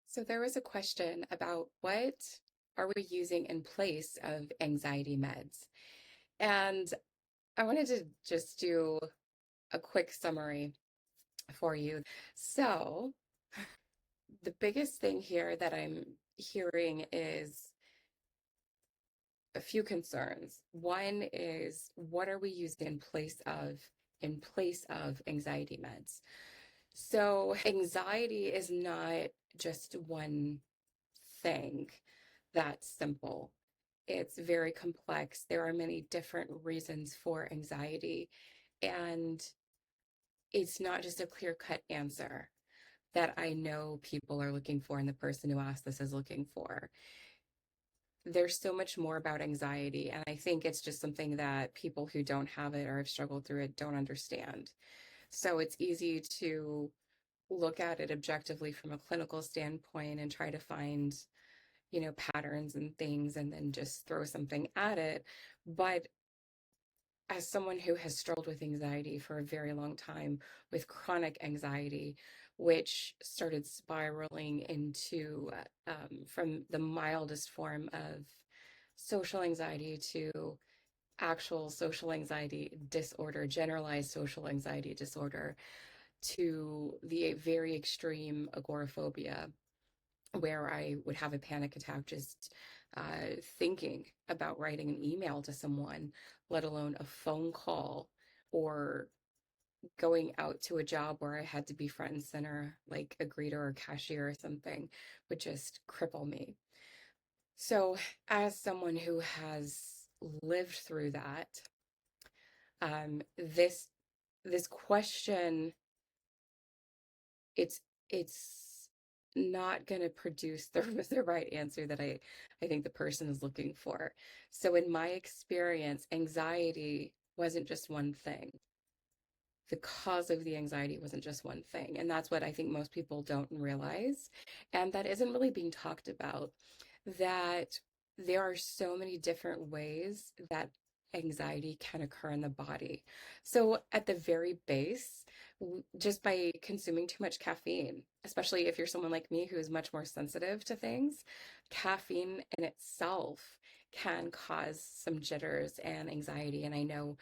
So there was a question about what are we using in place of anxiety meds? And I wanted to just do a quick summary for you. So the biggest thing here that I'm hearing is a few concerns. One is what are we using in place of anxiety meds? So anxiety is not just one thing that's simple. It's very complex. There are many different reasons for anxiety, and it's not just a clear-cut answer that I know people are looking for and the person who asked this is looking for. There's so much more about anxiety, and I think it's just something that people who don't have it or have struggled through it don't understand. So it's easy to look at it objectively from a clinical standpoint and try to find patterns and things and then just throw something at it. But as someone who has struggled with anxiety for a very long time, with chronic anxiety, which started spiraling into from the mildest form of social anxiety to actual social anxiety disorder, generalized social anxiety disorder, to the very extreme agoraphobia, where I would have a panic attack just thinking about writing an email to someone, let alone a phone call or going out to a job where I had to be front and center, like a greeter or cashier or something, would just cripple me. So, as someone who has lived through that, this question, it's it's not going to produce the right answer that I think the person is looking for. So in my experience, anxiety wasn't just one thing. The cause of the anxiety wasn't just one thing. And that's what I think most people don't realize. And that isn't really being talked about, that there are so many different ways that anxiety can occur in the body. So at the very base, just by consuming too much caffeine, especially if you're someone like me who is much more sensitive to things, caffeine in itself can cause some jitters and anxiety. And I know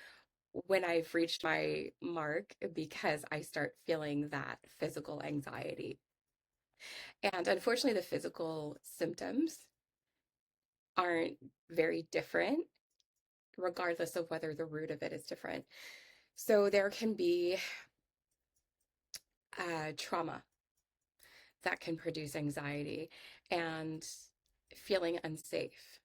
when I've reached my mark because I start feeling that physical anxiety. And unfortunately, the physical symptoms aren't very different, regardless of whether the root of it is different. So there can be trauma that can produce anxiety and feeling unsafe.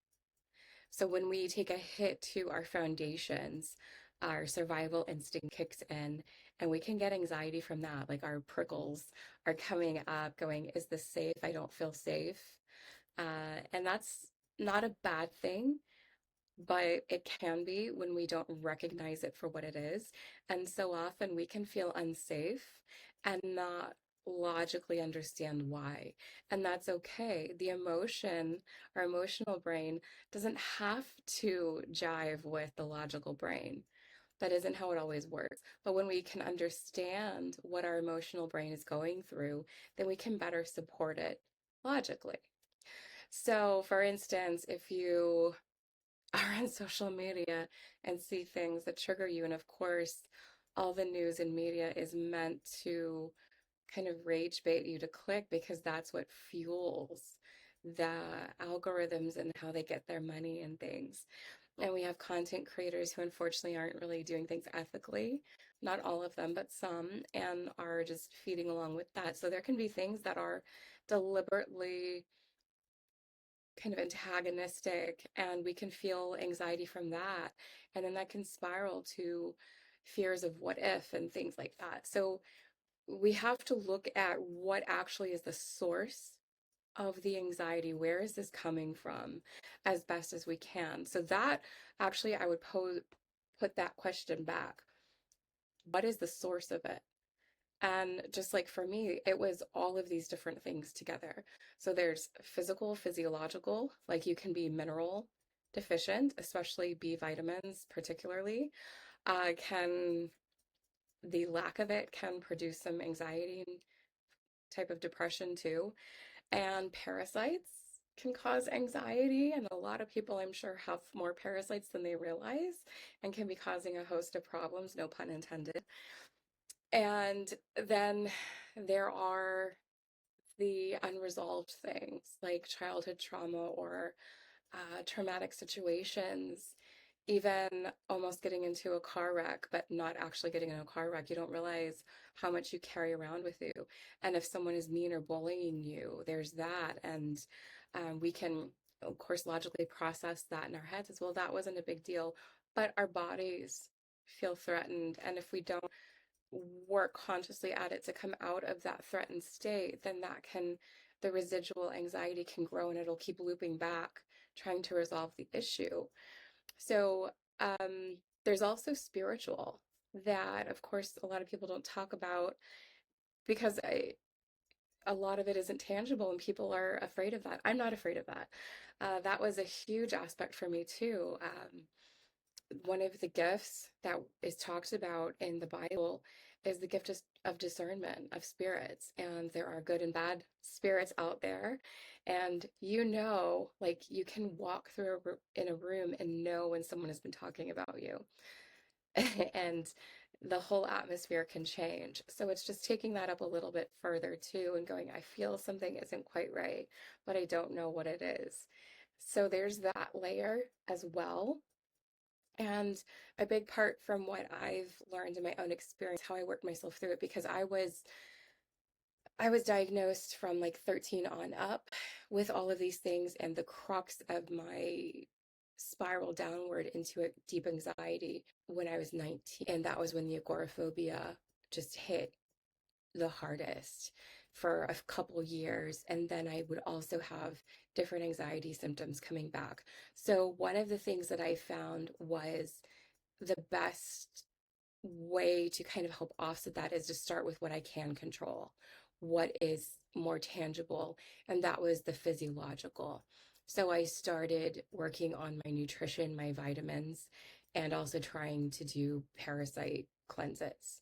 So when we take a hit to our foundations, our survival instinct kicks in, and we can get anxiety from that. Like our prickles are coming up, going, is this safe? I don't feel safe. And that's not a bad thing, but it can be when we don't recognize it for what it is. And so often we can feel unsafe and not logically understand why. And that's okay. The emotion, our emotional brain, doesn't have to jive with the logical brain. That isn't how it always works. But when we can understand what our emotional brain is going through, then we can better support it logically. So, for instance, if you are on social media and see things that trigger you. And of course, all the news and media is meant to kind of rage bait you to click because that's what fuels the algorithms and how they get their money and things. And we have content creators who unfortunately aren't really doing things ethically, not all of them, but some, and are just feeding along with that. So there can be things that are deliberately kind of antagonistic, and we can feel anxiety from that, and then that can spiral to fears of what if and things like that. So we have to look at what actually is the source of the anxiety. Where is this coming from, as best as we can? So that actually, I would put that question back. What is the source of it? And just like for me, it was all of these different things together. So there's physical, physiological, like you can be mineral deficient, especially B vitamins, particularly. Can the lack of it can produce some anxiety and type of depression too. And parasites can cause anxiety, and a lot of people, I'm sure, have more parasites than they realize and can be causing a host of problems, no pun intended. And then there are the unresolved things like childhood trauma or traumatic situations, even almost getting into a car wreck, but not actually getting in a car wreck. You don't realize how much you carry around with you. And if someone is mean or bullying you, there's that. And we can, of course, logically process that in our heads as well. That wasn't a big deal. But our bodies feel threatened. And if we don't work consciously at it to come out of that threatened state, then the residual anxiety can grow and it'll keep looping back, trying to resolve the issue. So there's also spiritual that, of course, a lot of people don't talk about because a lot of it isn't tangible and people are afraid of that. I'm not afraid of that. That was a huge aspect for me too. One of the gifts that is talked about in the Bible is the gift of discernment of spirits. And there are good and bad spirits out there. And like you can walk through in a room and know when someone has been talking about you. And the whole atmosphere can change. So it's just taking that up a little bit further too and going, I feel something isn't quite right, but I don't know what it is. So there's that layer as well. And a big part from what I've learned in my own experience, how I worked myself through it, because I was diagnosed from like 13 on up with all of these things, and the crux of my spiral downward into a deep anxiety when I was 19. And that was when the agoraphobia just hit the hardest for a couple years. And then I would also have different anxiety symptoms coming back. So one of the things that I found was the best way to kind of help offset that is to start with what I can control, what is more tangible, and that was the physiological. So I started working on my nutrition, my vitamins, and also trying to do parasite cleanses.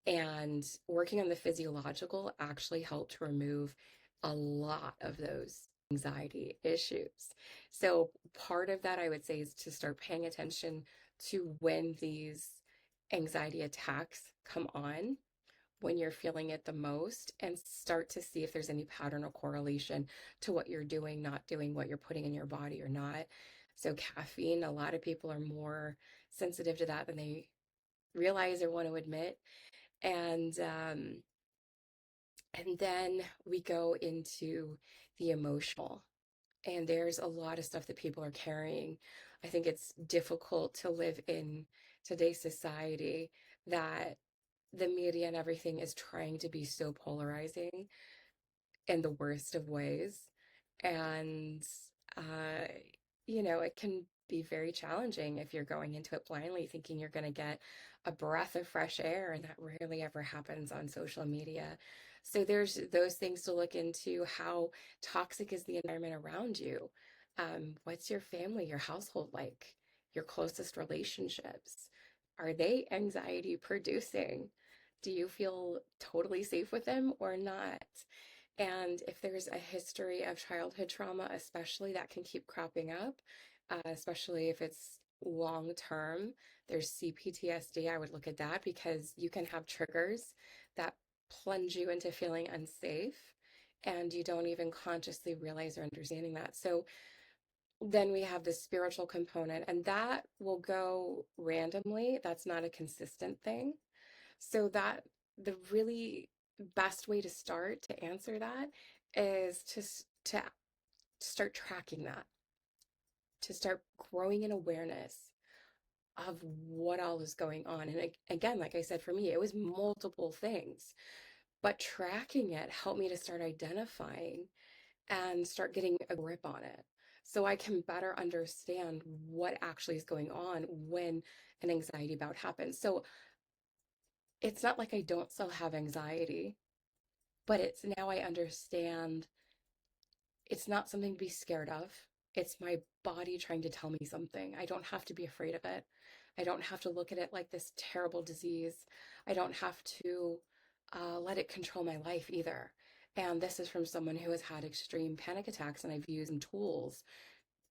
And working on the physiological actually helped remove a lot of those anxiety issues. So part of that, I would say, is to start paying attention to when these anxiety attacks come on, when you're feeling it the most, and start to see if there's any pattern or correlation to what you're doing, not doing, what you're putting in your body or not. So caffeine, a lot of people are more sensitive to that than they realize or want to admit. And and then we go into the emotional. And there's a lot of stuff that people are carrying. I think it's difficult to live in today's society that the media and everything is trying to be so polarizing in the worst of ways. And, uh, it can be very challenging if you're going into it blindly thinking you're going to get a breath of fresh air, and that rarely ever happens on social media. So there's those things to look into. How toxic is the environment around you? What's your family, your household like? Your closest relationships? Are they anxiety producing? Do you feel totally safe with them or not? And if there's a history of childhood trauma, especially, that can keep cropping up, especially if it's long term, there's CPTSD. I would look at that because you can have triggers that plunge you into feeling unsafe and you don't even consciously realize or understanding that. So then we have the spiritual component, and that will go randomly. That's not a consistent thing. So that the really best way to start to answer that is to start tracking that, to start growing an awareness of what all is going on. And again, like I said, for me, it was multiple things, but tracking it helped me to start identifying and start getting a grip on it. So I can better understand what actually is going on when an anxiety bout happens. So it's not like I don't still have anxiety, but it's now I understand it's not something to be scared of. It's my body trying to tell me something. I don't have to be afraid of it. I don't have to look at it like this terrible disease. I don't have to let it control my life either. And this is from someone who has had extreme panic attacks, and I've used some tools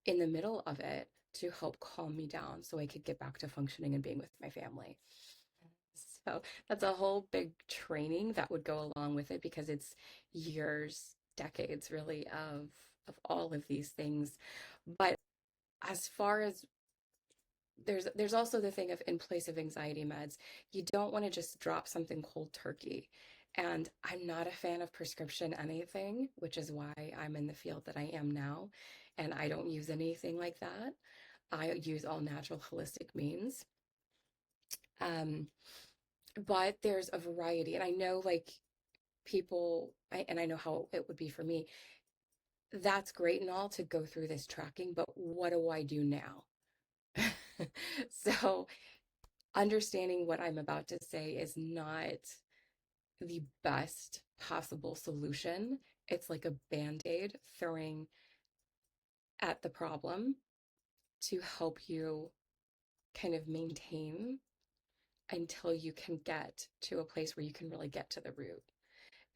in the middle of it to help calm me down so I could get back to functioning and being with my family. So that's a whole big training that would go along with it because it's years, decades really of all of these things. But as far as there's also the thing of in place of anxiety meds, you don't want to just drop something cold turkey. And I'm not a fan of prescription anything, which is why I'm in the field that I am now. And I don't use anything like that. I use all natural holistic means. Um, but there's a variety. And I know like and I know how it would be for me. That's great and all to go through this tracking, but what do I do now? So understanding what I'm about to say is not the best possible solution. It's like a band-aid throwing at the problem to help you kind of maintain until you can get to a place where you can really get to the root.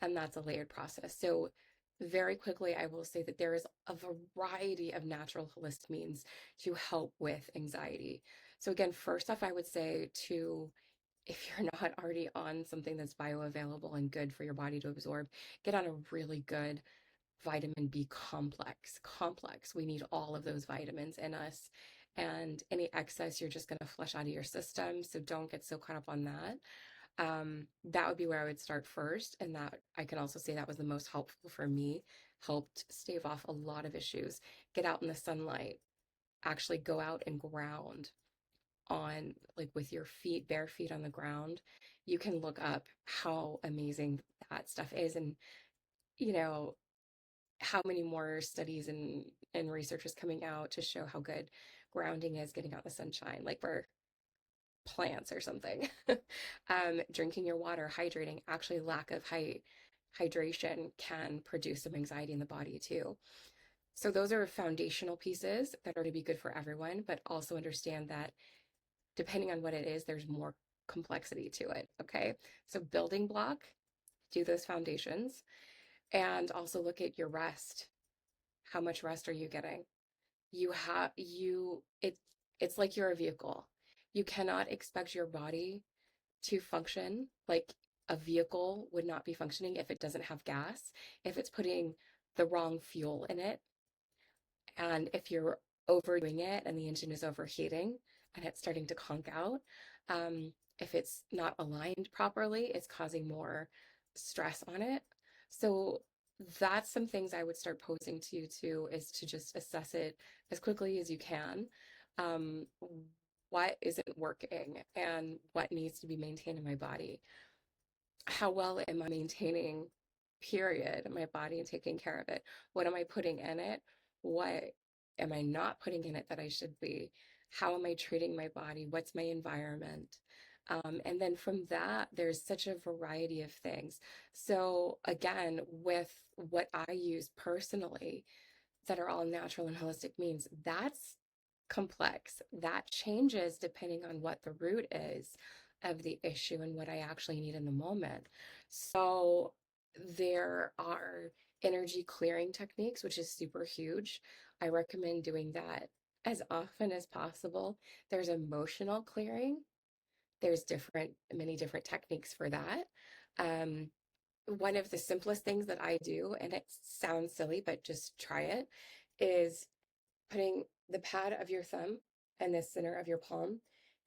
And that's a layered process. So very quickly, I will say that there is a variety of natural holistic means to help with anxiety. So again, first off, I would say to if you're not already on something that's bioavailable and good for your body to absorb, get on a really good vitamin B complex. Complex. We need all of those vitamins in us. And any excess, you're just going to flush out of your system. So don't get so caught up on that. That would be where I would start first. And that I can also say that was the most helpful for me, helped stave off a lot of issues. Get out in the sunlight, actually go out and ground on like with your feet, bare feet on the ground. You can look up how amazing that stuff is. And, you know, how many more studies and research is coming out to show how good grounding is getting out in the sunshine, like for plants or something. Drinking your water, hydrating, actually lack of hydration can produce some anxiety in the body too. So those are foundational pieces that are to be good for everyone, but also understand that depending on what it is, there's more complexity to it. Okay. So building block, do those foundations and also look at your rest. How much rest are you getting? It's like you're a vehicle. You cannot expect your body to function like a vehicle would not be functioning if it doesn't have gas, if it's putting the wrong fuel in it, and if you're overdoing it and the engine is overheating and it's starting to conk out, if it's not aligned properly, it's causing more stress on it. So that's some things I would start posing to you too, is to just assess it as quickly as you can. Um, what isn't working and what needs to be maintained in my body? How well am I maintaining, period, my body and taking care of it? What am I putting in it? What am I not putting in it that I should be? How am I treating my body? What's my environment? And then from that, there's such a variety of things. So, again, with what I use personally, that are all natural and holistic means, that's complex. That changes depending on what the root is of the issue and what I actually need in the moment. So there are energy clearing techniques, which is super huge. I recommend doing that as often as possible. There's emotional clearing. There's many different techniques for that. Um, One of the simplest things that I do, and it sounds silly, but just try it, is putting the pad of your thumb in the center of your palm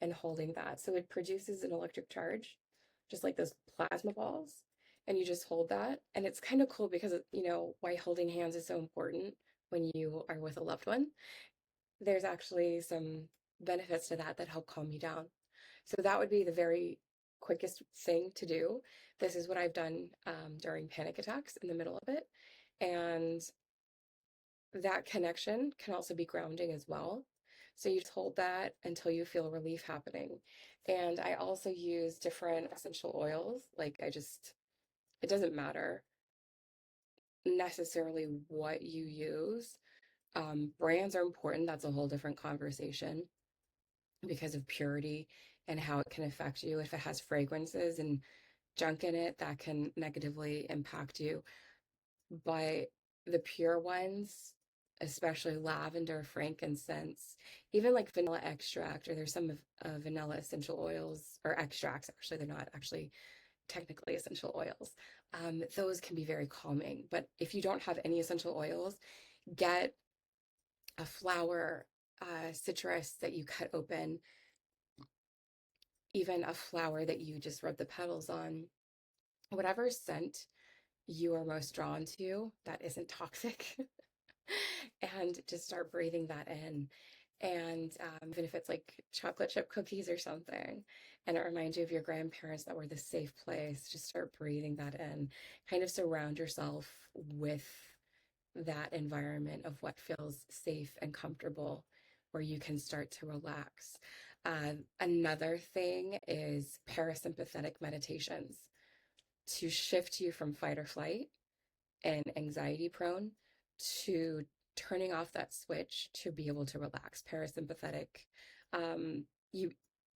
and holding that. So it produces an electric charge, just like those plasma balls. And you just hold that. And it's kind of cool because, why holding hands is so important when you are with a loved one. There's actually some benefits to that that help calm you down. So that would be the very quickest thing to do. This is what I've done during panic attacks in the middle of it. And that connection can also be grounding as well. So you just hold that until you feel relief happening. And I also use different essential oils. It doesn't matter necessarily what you use. Brands are important. That's a whole different conversation because of purity and how it can affect you. If it has fragrances and junk in it, that can negatively impact you. but the pure ones, especially lavender, frankincense, even like vanilla extract, or there's some of vanilla essential oils or extracts. Actually, they're not actually technically essential oils. Those can be very calming. But if you don't have any essential oils, get a flower, citrus that you cut open, even a flower that you just rub the petals on, whatever scent you are most drawn to that isn't toxic, and just start breathing that in. And even if it's like chocolate chip cookies or something, and it reminds you of your grandparents that were the safe place, just start breathing that in. Kind of surround yourself with that environment of what feels safe and comfortable, where you can start to relax. Another thing is parasympathetic meditations to shift you from fight or flight and anxiety prone to turning off that switch to be able to relax. Parasympathetic. Um, you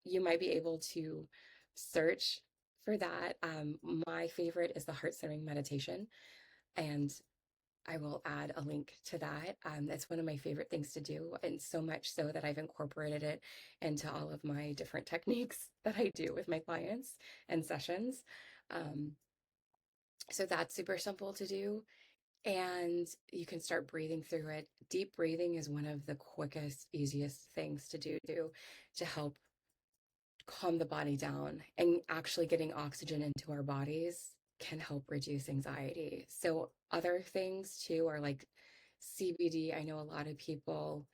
you might be able to search for that. My favorite is the heart centering meditation, and I will add a link to that. It's one of my favorite things to do, and so much so that I've incorporated it into all of my different techniques that I do with my clients and sessions. Um, so that's super simple to do, and you can start breathing through it. Deep breathing is one of the quickest, easiest things to do to help calm the body down, and actually getting oxygen into our bodies can help reduce anxiety. So other things too are like CBD. I know a lot of people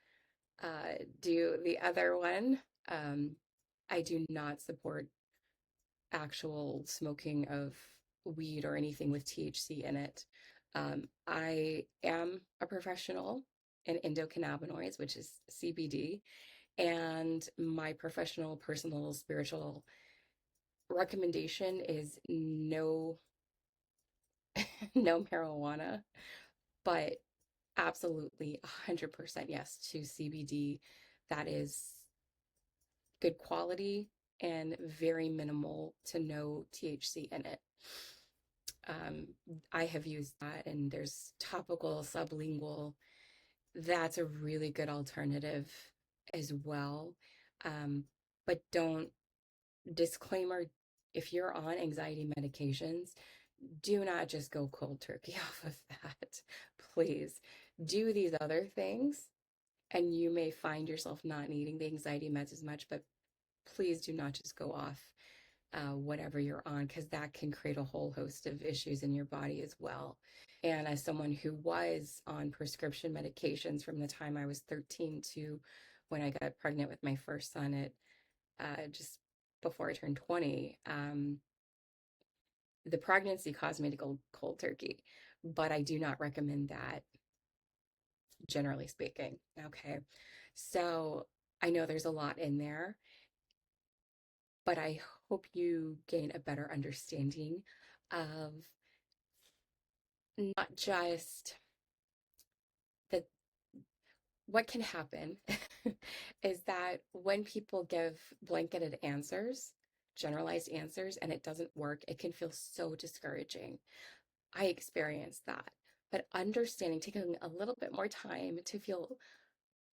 do the other one. Um, I do not support actual smoking of weed or anything with THC in it. I am a professional in endocannabinoids, which is CBD, and my professional, personal, spiritual recommendation is no no marijuana, but absolutely 100% yes to CBD that is good quality and very minimal to no THC in it. Um, I have used that, and there's topical, sublingual. That's a really good alternative as well. Um, but don't disclaimer, if you're on anxiety medications, do not just go cold turkey off of that. Please do these other things, and you may find yourself not needing the anxiety meds as much, but please do not just go off whatever you're on, because that can create a whole host of issues in your body as well. And as someone who was on prescription medications from the time I was 13 to when I got pregnant with my first son at just before I turned 20, the pregnancy caused me to go cold turkey, but I do not recommend that, generally speaking. Okay. So I know there's a lot in there, but I hope you gain a better understanding of not just that what can happen is that when people give blanketed answers, generalized answers, and it doesn't work, it can feel so discouraging. I experienced that. But understanding, taking a little bit more time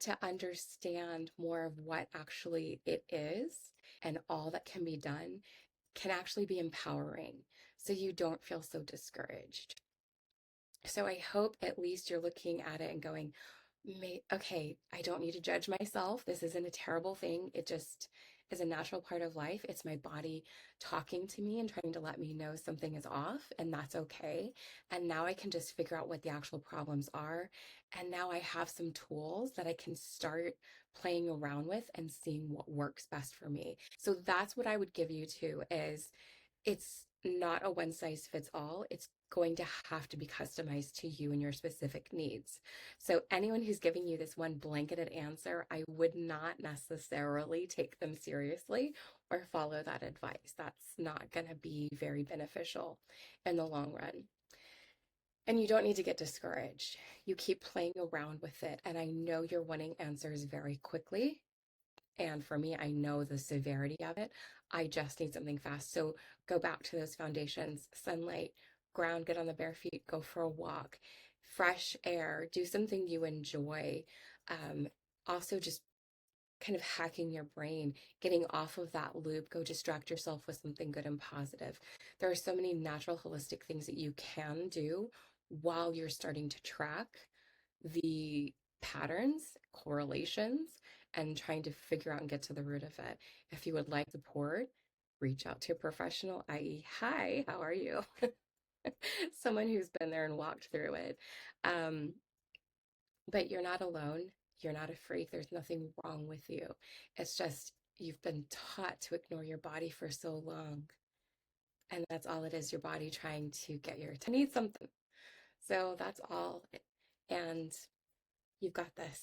to understand more of what actually it is and all that can be done can actually be empowering. So you don't feel so discouraged. So I hope at least you're looking at it and going, okay, I don't need to judge myself. This isn't a terrible thing. It just is a natural part of life. It's my body talking to me and trying to let me know something is off, and that's okay. And now I can just figure out what the actual problems are. And now I have some tools that I can start playing around with and seeing what works best for me. So that's what I would give you too, is it's not a one size fits all. It's going to have to be customized to you and your specific needs. So anyone who's giving you this one blanketed answer, I would not necessarily take them seriously or follow that advice. That's not going to be very beneficial in the long run. And you don't need to get discouraged. You keep playing around with it. And I know you're wanting answers very quickly. And for me, I know the severity of it. I just need something fast. So go back to those foundations: sunlight, ground, get on the bare feet, go for a walk, fresh air, do something you enjoy. Um, Also, just kind of hacking your brain, getting off of that loop, go distract yourself with something good and positive. There are so many natural, holistic things that you can do while you're starting to track the patterns, correlations, and trying to figure out and get to the root of it. If you would like support, reach out to a professional, i.e., hi, how are you? Someone who's been there and walked through it. Um, but you're not alone. You're not a freak. There's nothing wrong with you. It's just you've been taught to ignore your body for so long. And that's all it is, your body trying to get your attention. Need something. So that's all. And you've got this.